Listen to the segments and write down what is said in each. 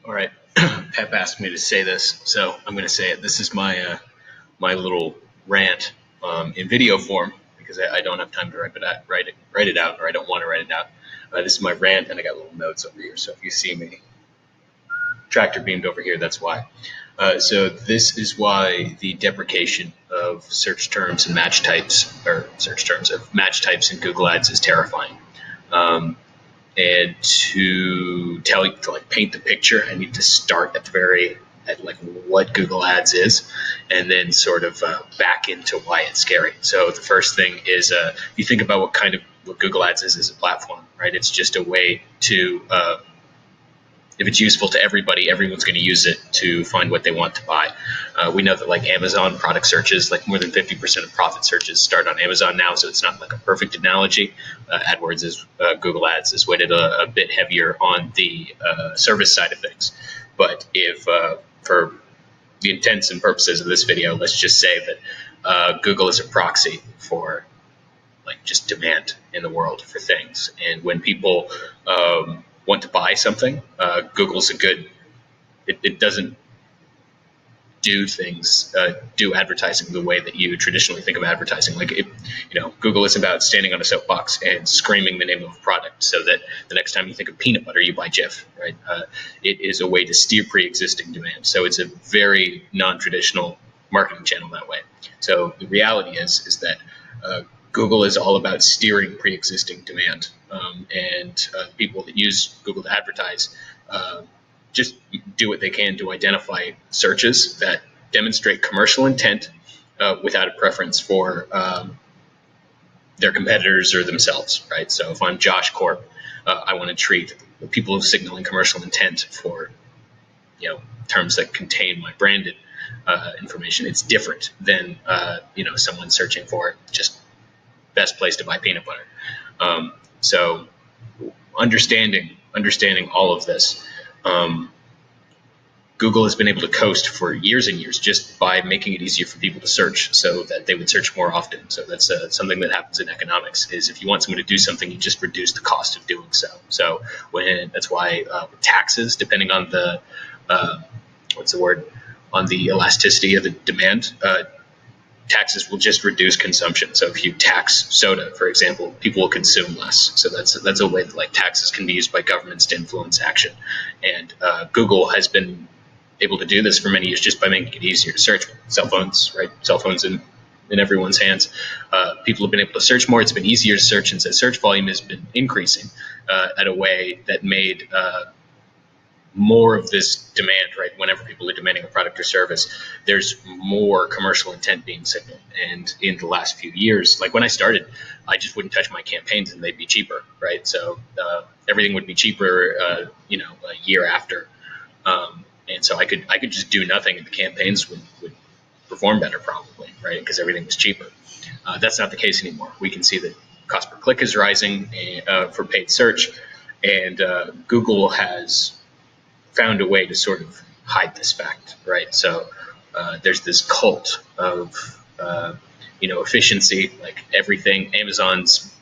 All right, Pep asked me to say this, so I'm going to say it. This is my little rant in video form because I don't have time to write it out, or I don't want to write it out. This is my rant, and I got little notes over here. So if you see me tractor beamed over here, that's why. So this is why the deprecation of search terms and match types, or search terms of match types in Google Ads is terrifying. And to like paint the picture, I need to start at like what Google Ads is, and then sort of back into why it's scary. So the first thing is, if you think about what Google Ads is as a platform, right? It's just a way to if it's useful to everybody, everyone's going to use it to find what they want to buy. We know that like Amazon product searches, like more than 50% of profit searches start on Amazon now, so it's not like a perfect analogy. AdWords is Google Ads is weighted a bit heavier on the service side of things. But if for the intents and purposes of this video, let's just say that Google is a proxy for like just demand in the world for things, and when people want to buy something, Google's it doesn't do advertising the way that you traditionally think of advertising. Google is about standing on a soapbox and screaming the name of a product so that the next time you think of peanut butter, you buy Jif, right? It is a way to steer pre-existing demand. So it's a very non-traditional marketing channel that way. So the reality is that Google is all about steering pre-existing demand, and people that use Google to advertise just do what they can to identify searches that demonstrate commercial intent without a preference for their competitors or themselves, right? So if I'm Josh Corp, I want to treat the people signaling commercial intent for terms that contain my branded information. It's different than someone searching for just best place to buy peanut butter. So understanding all of this, Google has been able to coast for years and years just by making it easier for people to search, so that they would search more often. So that's something that happens in economics. Is if you want someone to do something, you just reduce the cost of doing so. So that's why taxes, depending on the on the elasticity of the demand, taxes will just reduce consumption. So if you tax soda, for example, people will consume less. So that's a way that like taxes can be used by governments to influence action. And Google has been able to do this for many years just by making it easier to search. Cell phones, right? Cell phones in everyone's hands. People have been able to search more. It's been easier to search, and so search volume has been increasing at a way that made more of this demand, right? Whenever people are demanding a product or service, there's more commercial intent being signaled. And in the last few years, like when I started, I just wouldn't touch my campaigns and they'd be cheaper, right? So everything would be cheaper, a year after. And so I could just do nothing, and the campaigns would perform better probably, right? Because everything was cheaper. That's not the case anymore. We can see that cost per click is rising for paid search, and Google has found a way to sort of hide this fact, right? So there's this cult of efficiency, like everything. Amazon's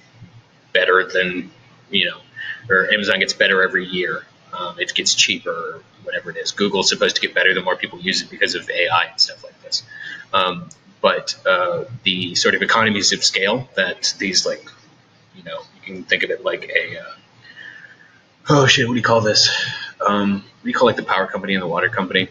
better than or Amazon gets better every year. It gets cheaper, or whatever it is. Google's supposed to get better the more people use it because of AI and stuff like this. But the sort of economies of scale that these you can think of it like a what do you call this? What do you call like the power company and the water company?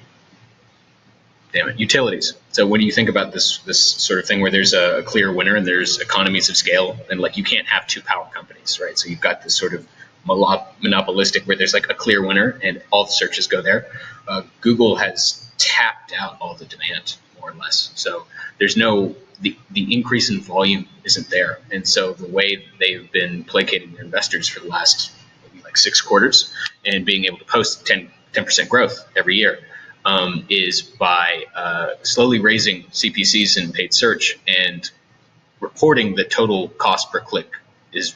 Damn it, utilities. So when you think about this sort of thing where there's a clear winner and there's economies of scale, and like you can't have two power companies, right? So you've got this sort of monopolistic where there's like a clear winner and all the searches go there. Google has tapped out all the demand more or less. So there's the increase in volume isn't there, and so the way they've been placating their investors for the last maybe like 6 quarters and being able to post 10% growth every year is by slowly raising CPCs in paid search and reporting that total cost per click is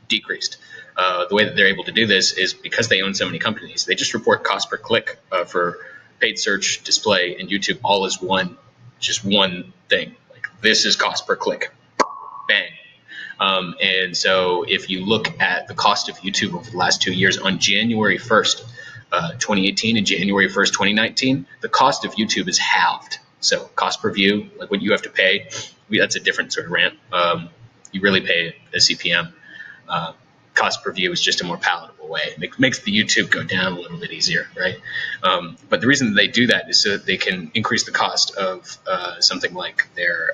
decreased. The way that they're able to do this is because they own so many companies. They just report cost per click for paid search, display, and YouTube all as one thing. Like this is cost per click. Bang. And so if you look at the cost of YouTube over the last 2 years, on January 1st, 2018 and January 1st, 2019, the cost of YouTube is halved. So cost per view, like what you have to pay, that's a different sort of rant. You really pay a CPM. Cost per view is just a more palatable way. It makes the YouTube go down a little bit easier, right? But the reason that they do that is so that they can increase the cost of something like their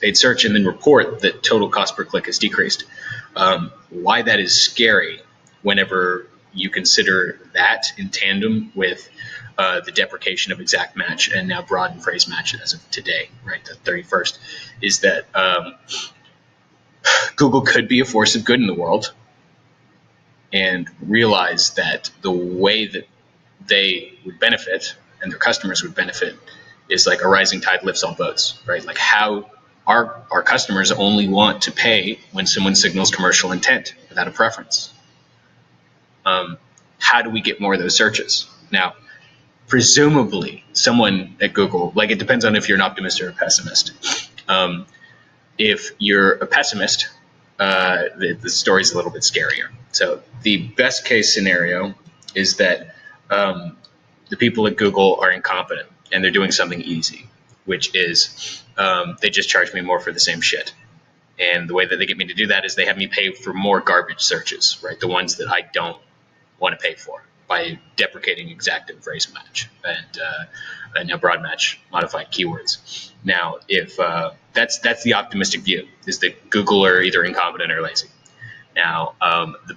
paid search and then report that total cost per click is decreased. Why that is scary whenever you consider that in tandem with the deprecation of exact match and now broad and phrase match as of today, right, the 31st, is that Google could be a force of good in the world and realize that the way that they would benefit and their customers would benefit is like a rising tide lifts all boats, right? Like how our customers only want to pay when someone signals commercial intent without a preference. How do we get more of those searches? Now, presumably someone at Google, like it depends on if you're an optimist or a pessimist. If you're a pessimist, the story's a little bit scarier. So the best case scenario is that the people at Google are incompetent and they're doing something easy, which is they just charge me more for the same shit. And the way that they get me to do that is they have me pay for more garbage searches, right? The ones that I don't want to pay for by deprecating exact and phrase match and now broad match modified keywords. Now, if that's the optimistic view, is that Google are either incompetent or lazy. Now, the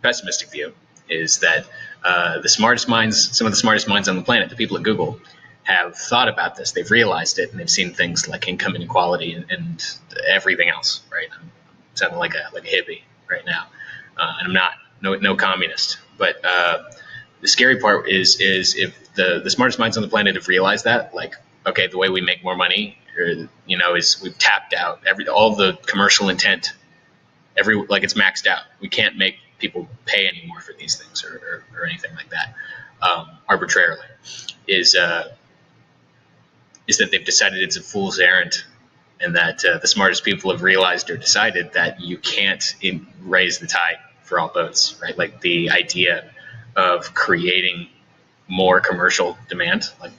pessimistic view is that some of the smartest minds on the planet, the people at Google, have thought about this. They've realized it, and they've seen things like income inequality and everything else. Right? I'm sounding like a hippie right now, and I'm not no communist. But the scary part is if the smartest minds on the planet have realized that, like, okay, the way we make more money, is we've tapped out all the commercial intent. It's maxed out. We can't make people pay anymore for these things or anything like that arbitrarily. Is that they've decided it's a fool's errand, and that the smartest people have realized or decided that you can't raise the tide for all boats, right? Like the idea of creating more commercial demand, like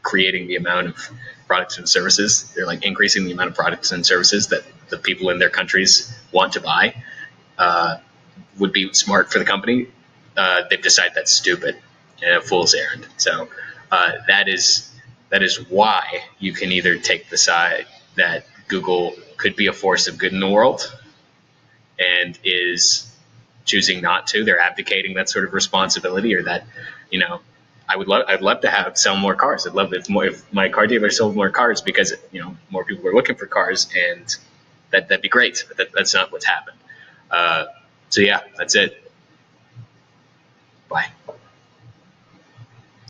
creating the amount of products and services. They're like increasing the amount of products and services that the people in their countries want to buy would be smart for the company. They've decided that's stupid and a fool's errand. So that is why you can either take the side that Google could be a force of good in the world and is choosing not to. They're abdicating that sort of responsibility, or that, I'd love to sell more cars. I'd love if my car dealer sold more cars because more people were looking for cars, and that'd be great. But that's not what's happened. So yeah, that's it.